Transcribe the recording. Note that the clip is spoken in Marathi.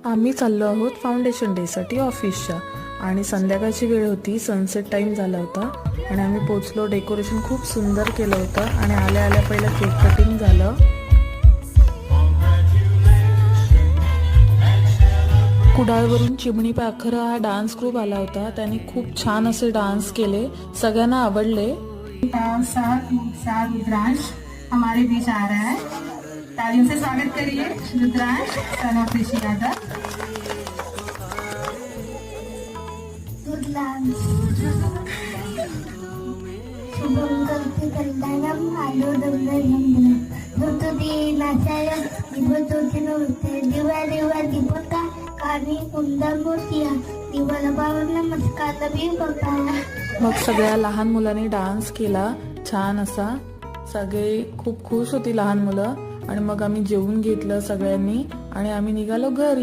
आम्ही चाललो आहोत फाउंडेशन डेसाठी ऑफिसच्या आणि संध्याकाळची वेळ होती, सनसेट टाइम झाला होता आणि आम्ही पोचलो. डेकोरेशन खूप सुंदर केलं होतं आणि आल्या आल्या पहिलं केक कटिंग झालं. कुडाळवरून चिमणी पाखरं हा डान्स ग्रुप आला होता. त्यांनी खूप छान असे डान्स केले, सगळ्यांना आवडले. रुद्रांश हमारे बीच आ रहा है, तालियों से स्वागत करिए रुद्रांश सन ऑफ ऋषि यादव. शुभम करते कल्याणम आलो दंडनम ऋतुदी नाचाय दिवतोचे नव्हते दिवा दिवा दीपका कानी कुंदा मोतिया दिवाला बाबा नमस्कार नबी बाबा. मग सगळ्या लहान मुलांनी डान्स केला छान असा. सगळे खूप खुश होती लहान मुलं आणि मग आम्ही जेवून घेतलं सगळ्यांनी आणि आम्ही निघालो घरी.